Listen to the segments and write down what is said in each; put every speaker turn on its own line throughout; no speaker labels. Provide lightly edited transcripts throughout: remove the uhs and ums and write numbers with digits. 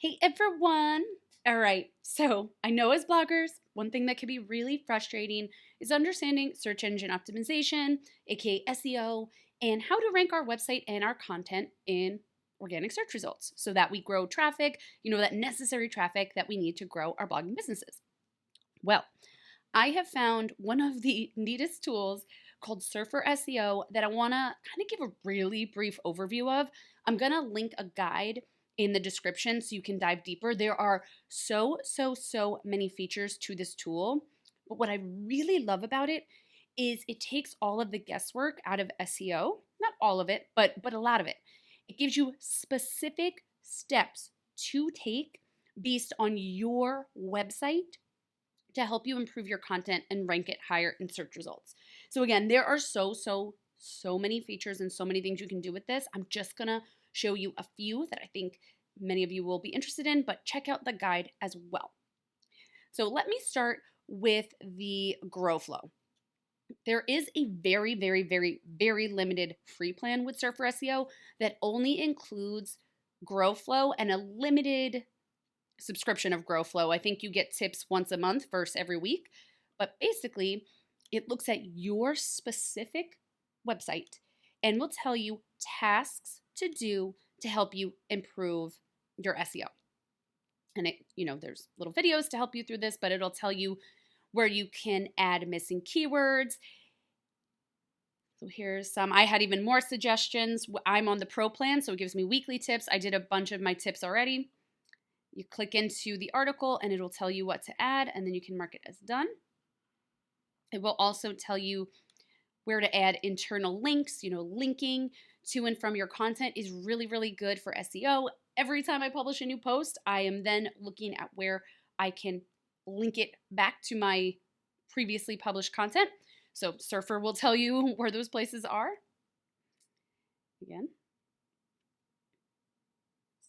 Hey everyone! All right, so I know as bloggers, one thing that can be really frustrating is understanding search engine optimization, aka SEO, and how to rank our website and our content in organic search results so that we grow traffic, that necessary traffic that we need to grow our blogging businesses. Well, I have found one of the neatest tools called SERP SEO that I want to kind of give a really brief overview of. I'm going to link a guide in the description so you can dive deeper. There are so many features to this tool. But what I really love about it is it takes all of the guesswork out of SEO. Not all of it, but a lot of it. It gives you specific steps to take based on your website to help you improve your content and rank it higher in search results. So again, there are so many features and so many things you can do with this. I'm just gonna show you a few that I think many of you will be interested in, but check out the guide as well. So let me start with the Grow Flow. There is a very limited free plan with SERP SEO that only includes Grow Flow and a limited subscription of Grow Flow. I think you get tips once a month versus every week. But basically, it looks at your specific website and will tell you tasks to do to help you improve your SEO. And there's little videos to help you through this, but it'll tell you where you can add missing keywords. So here's some. I had even more suggestions. I'm on the Pro plan, so it gives me weekly tips. I did a bunch of my tips already. You click into the article and it'll tell you what to add, and then you can mark it as done. It will also tell you where to add internal links. Linking to and from your content is really good for SEO. Every time I publish a new post, I am then looking at where I can link it back to my previously published content. So SERP will tell you where those places are. Again,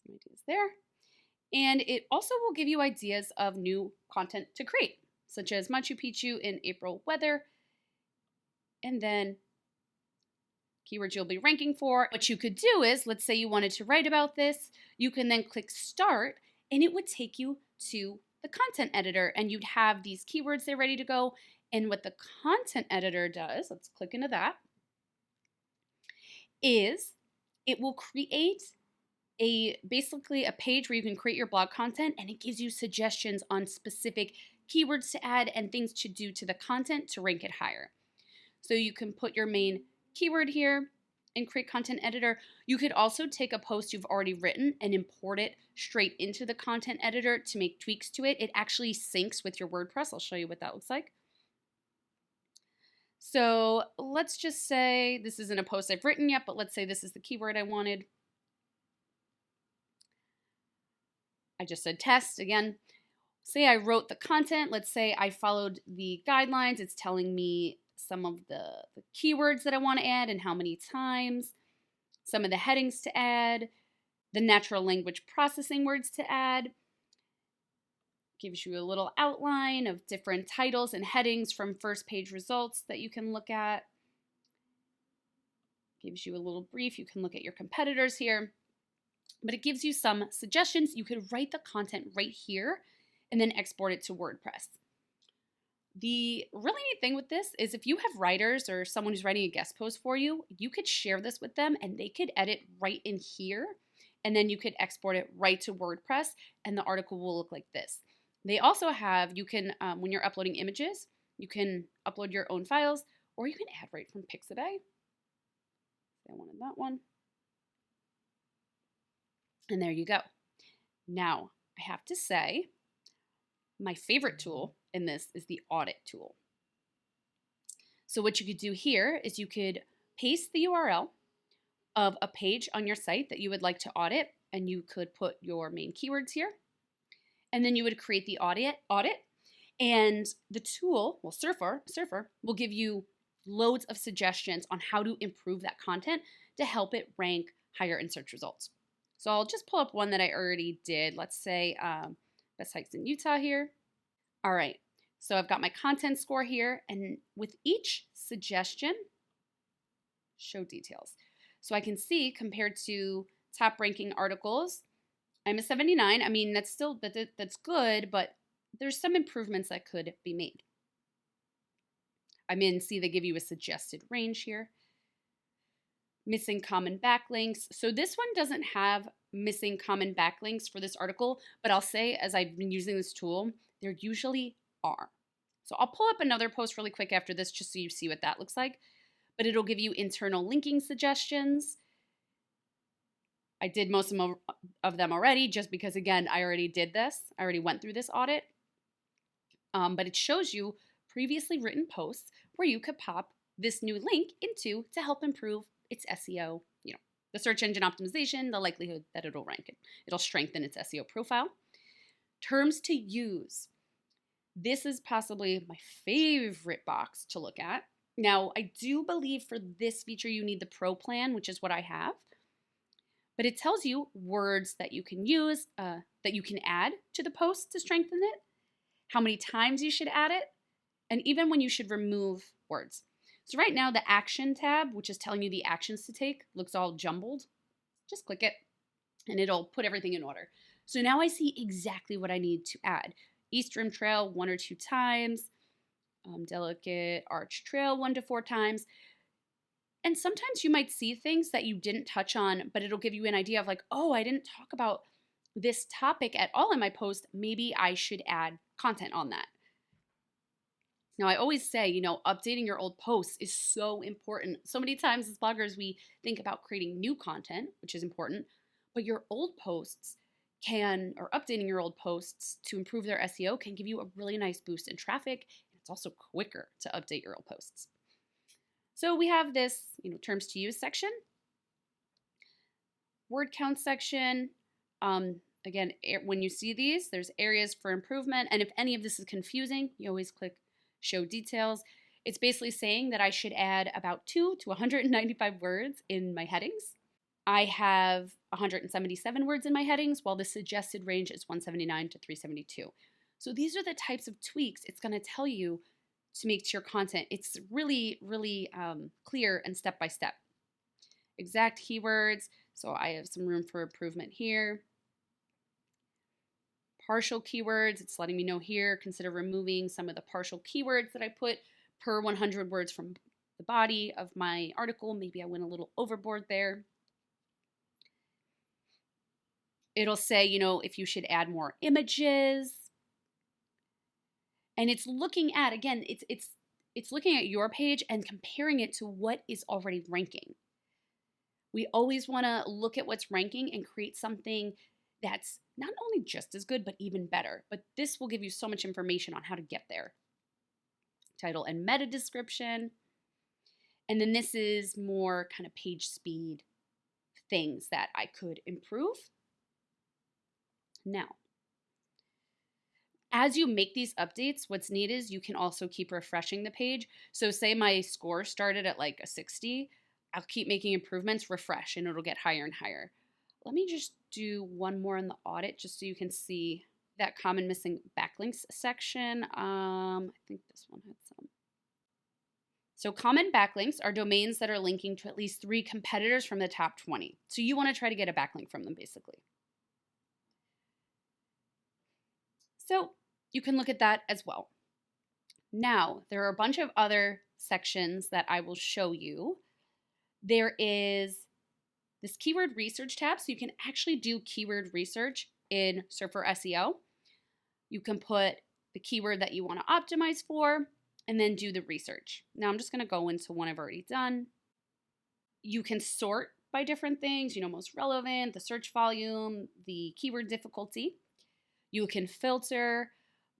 some ideas there. And it also will give you ideas of new content to create, such as Machu Picchu in April weather, and then keywords you'll be ranking for. What you could do is, let's say you wanted to write about this, you can then click start, and it would take you to the content editor, and you'd have these keywords there ready to go. And what the content editor does, let's click into that, is it will create basically a page where you can create your blog content, and it gives you suggestions on specific keywords to add and things to do to the content to rank it higher. So you can put your main keyword here and create content editor. You could also take a post you've already written and import it straight into the content editor to make tweaks to it. It actually syncs with your WordPress. I'll show you what that looks like. So let's just say this isn't a post I've written yet, but let's say this is the keyword I wanted. I just said test again. Say I wrote the content. Let's say I followed the guidelines. It's telling me some of the keywords that I want to add and how many times, some of the headings to add, the natural language processing words to add. Gives you a little outline of different titles and headings from first page results that you can look at. Gives you a little brief. You can look at your competitors here. But it gives you some suggestions. You could write the content right here and then export it to WordPress. The really neat thing with this is if you have writers or someone who's writing a guest post for you, you could share this with them and they could edit right in here, and then you could export it right to WordPress and the article will look like this. They also have, you can, when you're uploading images, you can upload your own files, or you can add right from Pixabay. I wanted that one. And there you go. Now, I have to say, my favorite tool in this is the audit tool. So what you could do here is you could paste the URL of a page on your site that you would like to audit, and you could put your main keywords here. And then you would create the audit, and the tool, well, SERP will give you loads of suggestions on how to improve that content to help it rank higher in search results. So I'll just pull up one that I already did. Let's say best hikes in Utah here. All right, so I've got my content score here, and with each suggestion, show details. So I can see compared to top ranking articles, I'm a 79. I mean, that's still, that's good, but there's some improvements that could be made. I'm in, see, they give you a suggested range here. Missing common backlinks. So this one doesn't have missing common backlinks for this article, but I'll say, as I've been using this tool, there usually are. So I'll pull up another post really quick after this just so you see what that looks like. But it'll give you internal linking suggestions. I did most of them already just because, again, I already did this. I already went through this audit. But it shows you previously written posts where you could pop this new link into to help improve its SEO, the search engine optimization, the likelihood that it'll rank it. It'll strengthen its SEO profile. Terms to use. This is possibly my favorite box to look at. Now, I do believe for this feature you need the Pro plan, which is what I have. But it tells you words that you can use, that you can add to the post to strengthen it, how many times you should add it, and even when you should remove words. So right now, the Action tab, which is telling you the actions to take, looks all jumbled. Just click it, and it'll put everything in order. So now I see exactly what I need to add. East Rim Trail 1 or 2 times, Delicate Arch Trail 1 to 4 times. And sometimes you might see things that you didn't touch on, but it'll give you an idea of like, oh, I didn't talk about this topic at all in my post. Maybe I should add content on that. Now, I always say, updating your old posts is so important. So many times as bloggers, we think about creating new content, which is important, but your old posts or updating your old posts to improve their SEO can give you a really nice boost in traffic. And it's also quicker to update your old posts. So we have this, terms to use section, word count section. Again, when you see these, there's areas for improvement. And if any of this is confusing, you always click show details. It's basically saying that I should add about 2 to 195 words in my headings. I have 177 words in my headings, while the suggested range is 179 to 372. So these are the types of tweaks it's going to tell you to make to your content. It's really, really clear and step by step. Exact keywords. So I have some room for improvement here. Partial keywords, it's letting me know here, consider removing some of the partial keywords that I put per 100 words from the body of my article. Maybe I went a little overboard there. It'll say, if you should add more images. And it's looking at, again, it's looking at your page and comparing it to what is already ranking. We always want to look at what's ranking and create something that's not only just as good, but even better. But this will give you so much information on how to get there. Title and meta description. And then this is more kind of page speed things that I could improve. Now, as you make these updates, what's neat is you can also keep refreshing the page. So say my score started at like a 60, I'll keep making improvements, refresh, and it'll get higher and higher. Let me just do one more in the audit just so you can see that common missing backlinks section. I think this one had some. So common backlinks are domains that are linking to at least 3 competitors from the top 20. So you want to try to get a backlink from them, basically. So you can look at that as well. Now, there are a bunch of other sections that I will show you. There is this keyword research tab, so you can actually do keyword research in SERP SEO. You can put the keyword that you want to optimize for and then do the research. Now I'm just going to go into one I've already done. You can sort by different things, most relevant, the search volume, the keyword difficulty. You can filter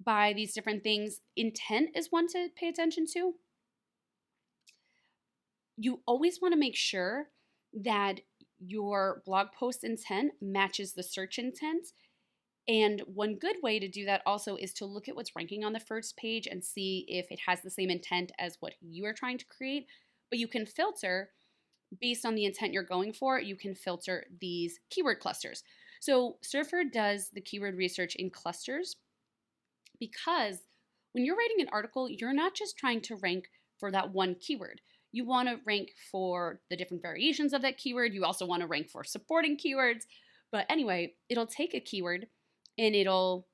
by these different things. Intent is one to pay attention to. You always want to make sure that your blog post intent matches the search intent. And one good way to do that also is to look at what's ranking on the first page and see if it has the same intent as what you are trying to create. But you can filter based on the intent you're going for. You can filter these keyword clusters. So SERP does the keyword research in clusters because when you're writing an article, you're not just trying to rank for that one keyword. You want to rank for the different variations of that keyword. You also want to rank for supporting keywords. But anyway, it'll take a keyword and it'll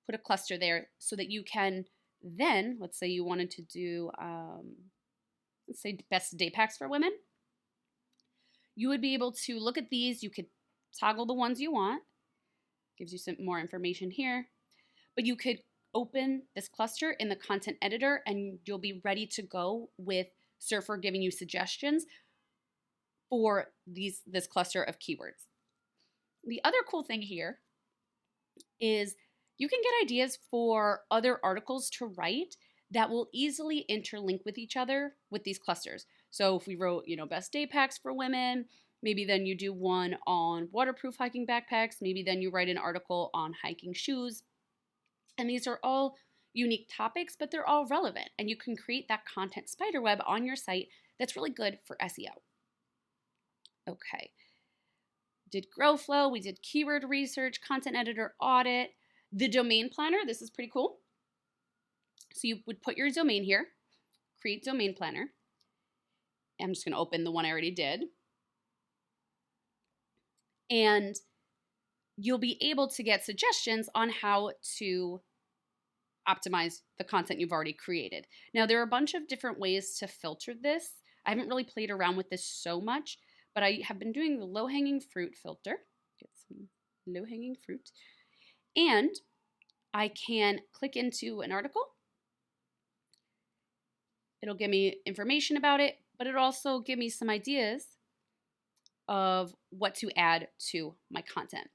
put a cluster there so that you can then, let's say you wanted to do, let's say best day packs for women. You would be able to look at these. You could toggle the ones you want. Gives you some more information here. But you could open this cluster in the content editor and you'll be ready to go with Surfer giving you suggestions for this cluster of keywords. The other cool thing here is you can get ideas for other articles to write that will easily interlink with each other with these clusters. So if we wrote, best day packs for women, maybe then you do one on waterproof hiking backpacks, maybe then you write an article on hiking shoes. And these are all unique topics, but they're all relevant. And you can create that content spiderweb on your site that's really good for SEO. Okay. Did Grow Flow, we did keyword research, content editor audit, the domain planner. This is pretty cool. So you would put your domain here, create domain planner. I'm just going to open the one I already did. And you'll be able to get suggestions on how to optimize the content you've already created. Now, there are a bunch of different ways to filter this. I haven't really played around with this so much, but I have been doing the low-hanging fruit filter. Get some low-hanging fruit. And I can click into an article. It'll give me information about it, but it'll also give me some ideas of what to add to my content.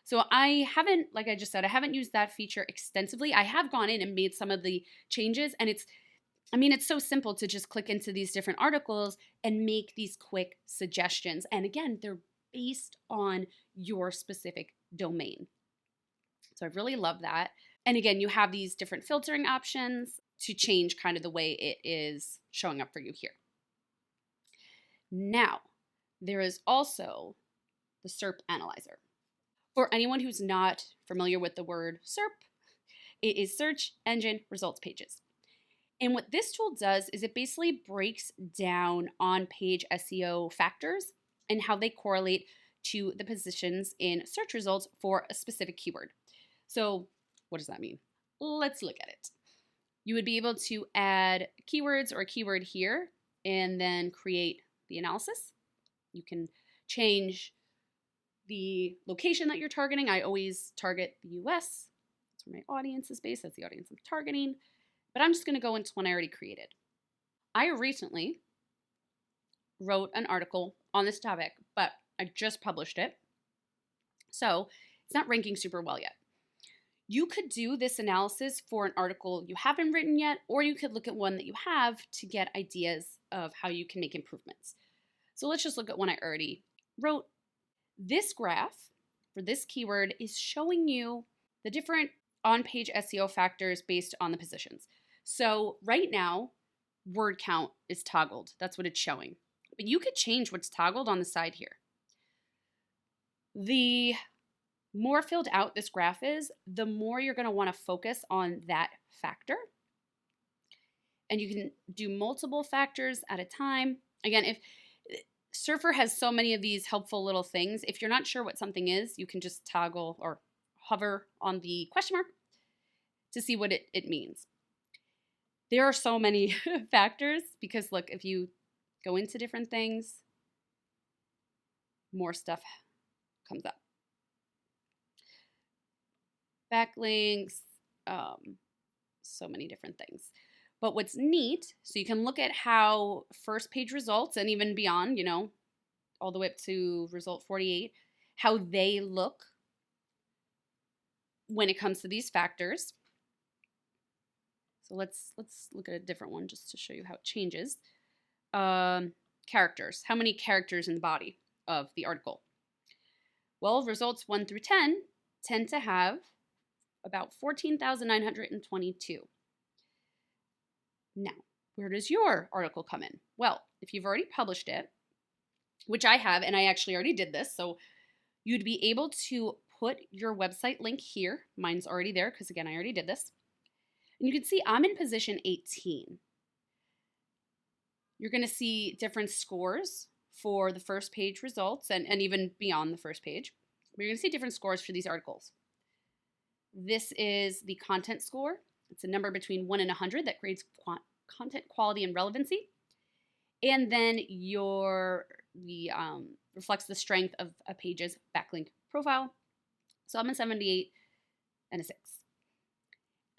So I haven't, like I just said, I haven't used that feature extensively. I have gone in and made some of the changes, and it's so simple to just click into these different articles and make these quick suggestions. And again, they're based on your specific domain. So I really love that. And again, you have these different filtering options to change kind of the way it is showing up for you here. Now, there is also the SERP Analyzer. For anyone who's not familiar with the word SERP, it is Search Engine Results Pages. And what this tool does is it basically breaks down on-page SEO factors and how they correlate to the positions in search results for a specific keyword. So what does that mean? Let's look at it. You would be able to add keywords or a keyword here and then create the analysis. You can change the location that you're targeting. I always target the US. That's where my audience is based. That's the audience I'm targeting. But I'm just going to go into one I already created. I recently wrote an article on this topic, but I just published it. So it's not ranking super well yet. You could do this analysis for an article you haven't written yet, or you could look at one that you have to get ideas of how you can make improvements. So let's just look at one I already wrote. This graph for this keyword is showing you the different on-page SEO factors based on the positions. So right now, word count is toggled. That's what it's showing. But you could change what's toggled on the side here. The more filled out this graph is, the more you're going to want to focus on that factor. And you can do multiple factors at a time. Again, if Surfer has so many of these helpful little things, if you're not sure what something is, you can just toggle or hover on the question mark to see what it means. There are so many factors because look, if you go into different things, more stuff comes up. Backlinks, so many different things. But what's neat, so you can look at how first page results and even beyond, all the way up to result 48, how they look when it comes to these factors. So let's look at a different one just to show you how it changes. Characters. How many characters in the body of the article? Well, results 1 through 10 tend to have about 14,922. Now, where does your article come in? Well, if you've already published it, which I have, and I actually already did this, so you'd be able to put your website link here. Mine's already there because, again, I already did this. And you can see I'm in position 18. You're going to see different scores for the first page results and even beyond the first page. We're going to see different scores for these articles. This is the content score. It's a number between 1 and 100 that grades content quality and relevancy. And then reflects the strength of a page's backlink profile. So I'm a 78 and a 6.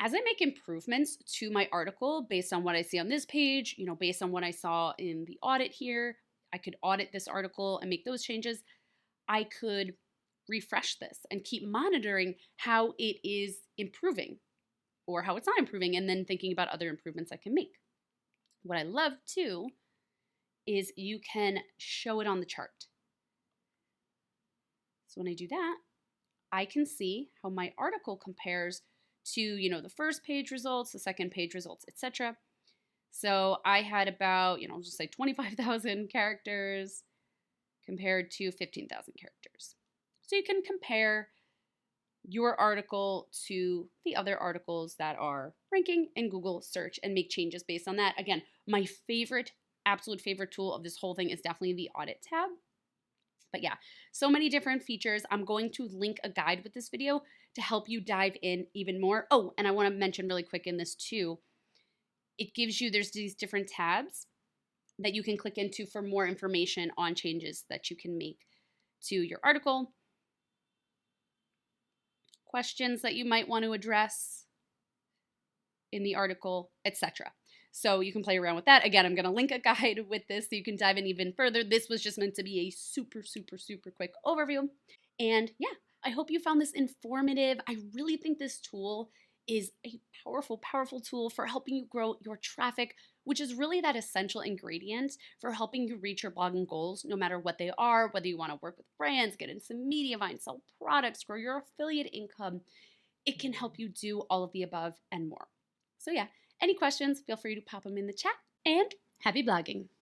As I make improvements to my article based on what I see on this page, based on what I saw in the audit here, I could audit this article and make those changes. I could refresh this and keep monitoring how it is improving or how it's not improving, and then thinking about other improvements I can make. What I love too is you can show it on the chart. So when I do that, I can see how my article compares to, the first page results, the second page results, etc. So I had about, just say 25,000 characters compared to 15,000 characters. So you can compare your article to the other articles that are ranking in Google search and make changes based on that. Again, my absolute favorite tool of this whole thing is definitely the audit tab. But yeah, so many different features. I'm going to link a guide with this video to help you dive in even more. Oh, and I want to mention really quick in this too, there's these different tabs that you can click into for more information on changes that you can make to your article, questions that you might want to address in the article, etc. So you can play around with that. Again, I'm going to link a guide with this so you can dive in even further. This was just meant to be a super, super, super quick overview. And yeah, I hope you found this informative. I really think this tool is a powerful, powerful tool for helping you grow your traffic, which is really that essential ingredient for helping you reach your blogging goals, no matter what they are, whether you want to work with brands, get into media buying, sell products, grow your affiliate income. It can help you do all of the above and more. So yeah, any questions, feel free to pop them in the chat, and happy blogging.